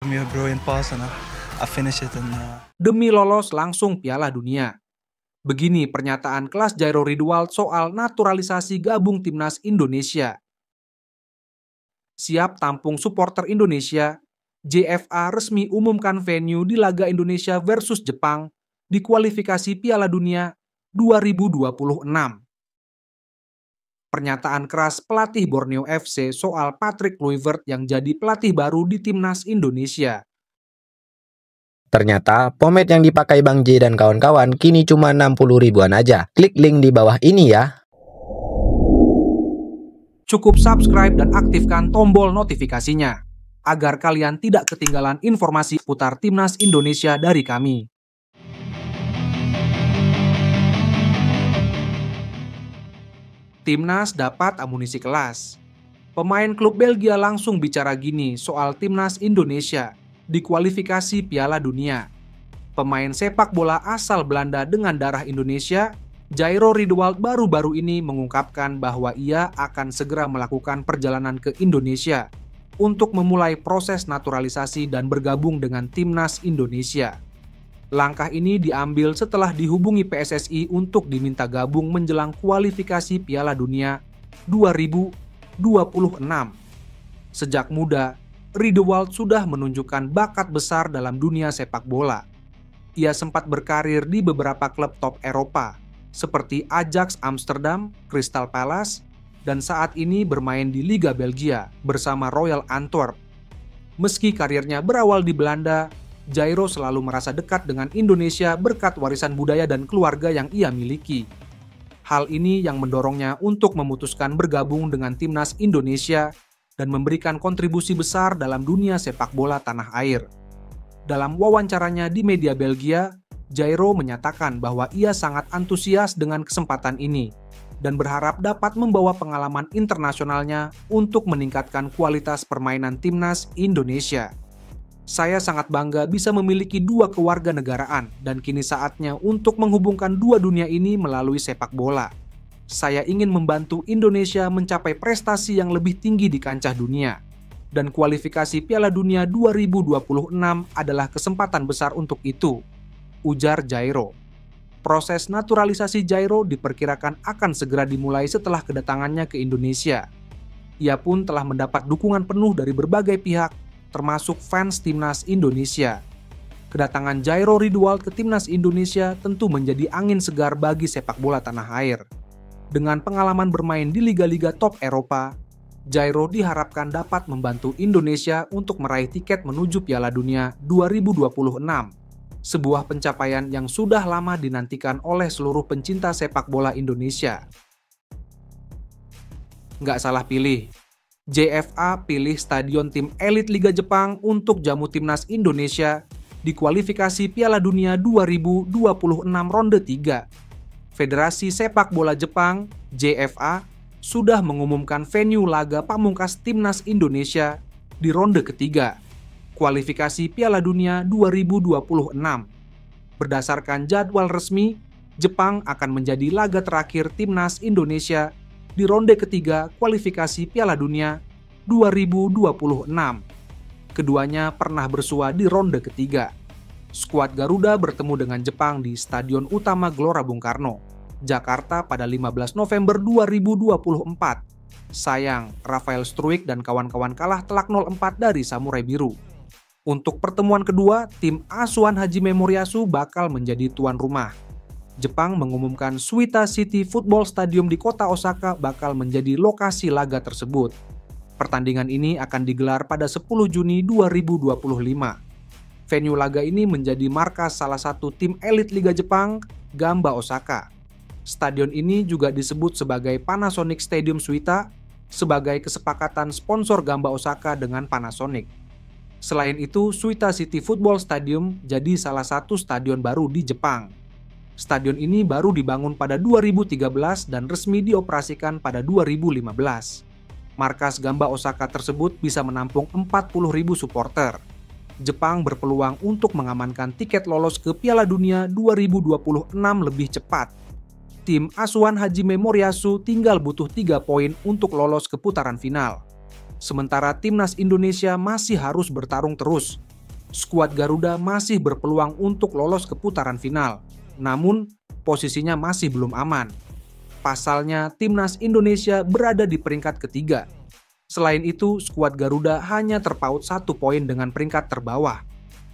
me a brilliant pass and I finish it and Demi lolos langsung Piala Dunia. Begini pernyataan kelas Jairo Riedewald soal naturalisasi gabung timnas Indonesia. Siap tampung supporter Indonesia, JFA resmi umumkan venue di laga Indonesia versus Jepang di kualifikasi Piala Dunia 2026. Pernyataan keras pelatih Borneo FC soal Patrick Kluivert yang jadi pelatih baru di timnas Indonesia. Ternyata, pomade yang dipakai Bang J dan kawan-kawan kini cuma 60 ribuan aja. Klik link di bawah ini ya. Cukup subscribe dan aktifkan tombol notifikasinya, agar kalian tidak ketinggalan informasi putar timnas Indonesia dari kami. Timnas dapat amunisi kelas. Pemain klub Belgia langsung bicara gini soal timnas Indonesia di kualifikasi Piala Dunia. Pemain sepak bola asal Belanda dengan darah Indonesia, Jairo Riedewald baru-baru ini mengungkapkan bahwa ia akan segera melakukan perjalanan ke Indonesia untuk memulai proses naturalisasi dan bergabung dengan timnas Indonesia. Langkah ini diambil setelah dihubungi PSSI untuk diminta gabung menjelang kualifikasi Piala Dunia 2026. Sejak muda, Riedewald sudah menunjukkan bakat besar dalam dunia sepak bola. Ia sempat berkarir di beberapa klub top Eropa, seperti Ajax Amsterdam, Crystal Palace, dan saat ini bermain di Liga Belgia bersama Royal Antwerp. Meski karirnya berawal di Belanda, Jairo selalu merasa dekat dengan Indonesia berkat warisan budaya dan keluarga yang ia miliki. Hal ini yang mendorongnya untuk memutuskan bergabung dengan timnas Indonesia dan memberikan kontribusi besar dalam dunia sepak bola tanah air. Dalam wawancaranya di media Belgia, Jairo menyatakan bahwa ia sangat antusias dengan kesempatan ini dan berharap dapat membawa pengalaman internasionalnya untuk meningkatkan kualitas permainan timnas Indonesia. Saya sangat bangga bisa memiliki dua kewarganegaraan dan kini saatnya untuk menghubungkan dua dunia ini melalui sepak bola. Saya ingin membantu Indonesia mencapai prestasi yang lebih tinggi di kancah dunia. Dan kualifikasi Piala Dunia 2026 adalah kesempatan besar untuk itu, ujar Jairo. Proses naturalisasi Jairo diperkirakan akan segera dimulai setelah kedatangannya ke Indonesia. Ia pun telah mendapat dukungan penuh dari berbagai pihak, termasuk fans timnas Indonesia. Kedatangan Jairo Riedewald ke timnas Indonesia tentu menjadi angin segar bagi sepak bola tanah air. Dengan pengalaman bermain di liga-liga top Eropa, Jairo diharapkan dapat membantu Indonesia untuk meraih tiket menuju Piala Dunia 2026. Sebuah pencapaian yang sudah lama dinantikan oleh seluruh pencinta sepak bola Indonesia. Nggak salah pilih. JFA pilih stadion tim elit Liga Jepang untuk jamu timnas Indonesia di kualifikasi Piala Dunia 2026 ronde 3. Federasi Sepak Bola Jepang, JFA, sudah mengumumkan venue laga pamungkas timnas Indonesia di ronde ketiga, kualifikasi Piala Dunia 2026. Berdasarkan jadwal resmi, Jepang akan menjadi laga terakhir timnas Indonesia di ronde ketiga kualifikasi Piala Dunia 2026. Keduanya pernah bersua di ronde ketiga. Skuad Garuda bertemu dengan Jepang di Stadion Utama Gelora Bung Karno, Jakarta pada 15 November 2024. Sayang, Rafael Struijk dan kawan-kawan kalah telak 0-4 dari Samurai Biru. Untuk pertemuan kedua, tim asuhan Hajime Moriyasu bakal menjadi tuan rumah. Jepang mengumumkan Suita City Football Stadium di kota Osaka bakal menjadi lokasi laga tersebut. Pertandingan ini akan digelar pada 10 Juni 2025. Venue laga ini menjadi markas salah satu tim elit Liga Jepang, Gamba Osaka. Stadion ini juga disebut sebagai Panasonic Stadium Suita, sebagai kesepakatan sponsor Gamba Osaka dengan Panasonic. Selain itu, Suita City Football Stadium jadi salah satu stadion baru di Jepang. Stadion ini baru dibangun pada 2013 dan resmi dioperasikan pada 2015. Markas Gamba Osaka tersebut bisa menampung 40.000 supporter. Jepang berpeluang untuk mengamankan tiket lolos ke Piala Dunia 2026 lebih cepat. Tim asuhan Hajime Moriyasu tinggal butuh 3 poin untuk lolos ke putaran final. Sementara timnas Indonesia masih harus bertarung terus skuad Garuda masih berpeluang untuk lolos ke putaran final. Namun, posisinya masih belum aman. Pasalnya, timnas Indonesia berada di peringkat ketiga. Selain itu, skuad Garuda hanya terpaut 1 poin dengan peringkat terbawah.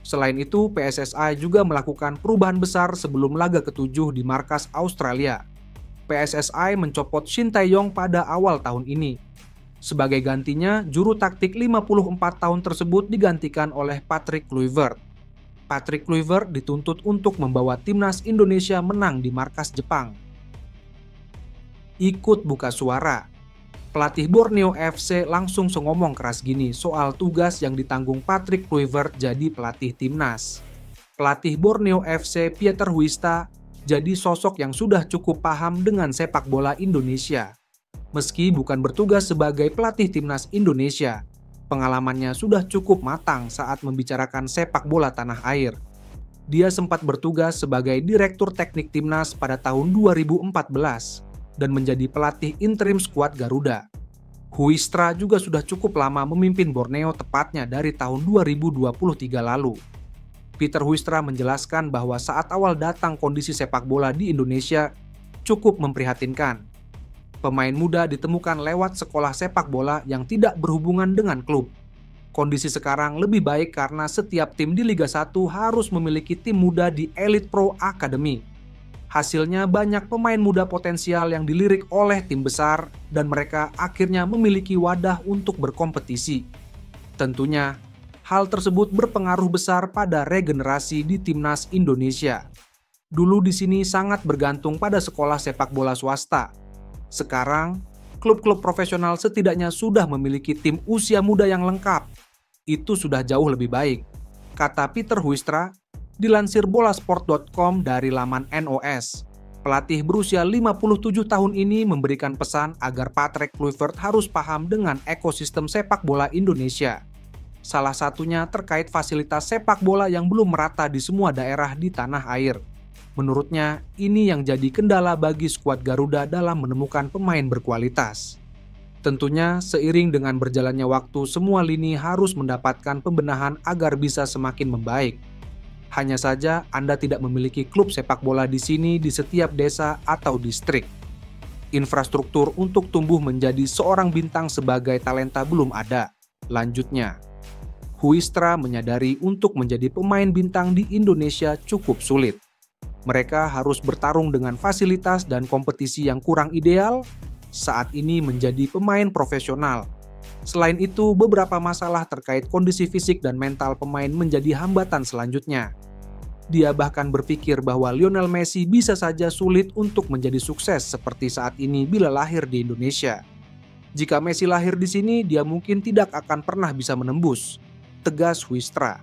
Selain itu, PSSI juga melakukan perubahan besar sebelum laga ke-7 di markas Australia. PSSI mencopot Shin Tae-yong pada awal tahun ini. Sebagai gantinya, juru taktik 54 tahun tersebut digantikan oleh Patrick Kluivert. Patrick Kluivert dituntut untuk membawa timnas Indonesia menang di markas Jepang. Ikut buka suara. Pelatih Borneo FC langsung ngomong keras gini soal tugas yang ditanggung Patrick Kluivert jadi pelatih timnas. Pelatih Borneo FC Pieter Huista jadi sosok yang sudah cukup paham dengan sepak bola Indonesia. Meski bukan bertugas sebagai pelatih timnas Indonesia, pengalamannya sudah cukup matang saat membicarakan sepak bola tanah air. Dia sempat bertugas sebagai direktur teknik timnas pada tahun 2014 dan menjadi pelatih interim skuad Garuda. Huistra juga sudah cukup lama memimpin Borneo, tepatnya dari tahun 2023 lalu. Peter Huistra menjelaskan bahwa saat awal datang kondisi sepak bola di Indonesia cukup memprihatinkan. Pemain muda ditemukan lewat sekolah sepak bola yang tidak berhubungan dengan klub. Kondisi sekarang lebih baik karena setiap tim di Liga 1 harus memiliki tim muda di Elite Pro Academy. Hasilnya banyak pemain muda potensial yang dilirik oleh tim besar dan mereka akhirnya memiliki wadah untuk berkompetisi. Tentunya, hal tersebut berpengaruh besar pada regenerasi di timnas Indonesia. Dulu di sini sangat bergantung pada sekolah sepak bola swasta. Sekarang, klub-klub profesional setidaknya sudah memiliki tim usia muda yang lengkap. Itu sudah jauh lebih baik, kata Peter Huistra, dilansir bolasport.com dari laman NOS. Pelatih berusia 57 tahun ini memberikan pesan agar Patrick Kluivert harus paham dengan ekosistem sepak bola Indonesia. Salah satunya terkait fasilitas sepak bola yang belum merata di semua daerah di tanah air. Menurutnya, ini yang jadi kendala bagi skuad Garuda dalam menemukan pemain berkualitas. Tentunya, seiring dengan berjalannya waktu, semua lini harus mendapatkan pembenahan agar bisa semakin membaik. Hanya saja, Anda tidak memiliki klub sepak bola di sini di setiap desa atau distrik. Infrastruktur untuk tumbuh menjadi seorang bintang sebagai talenta belum ada. Lanjutnya, Huistra menyadari untuk menjadi pemain bintang di Indonesia cukup sulit. Mereka harus bertarung dengan fasilitas dan kompetisi yang kurang ideal saat ini menjadi pemain profesional. Selain itu, beberapa masalah terkait kondisi fisik dan mental pemain menjadi hambatan selanjutnya. Dia bahkan berpikir bahwa Lionel Messi bisa saja sulit untuk menjadi sukses seperti saat ini bila lahir di Indonesia. Jika Messi lahir di sini, dia mungkin tidak akan pernah bisa menembus, tegas Huistra.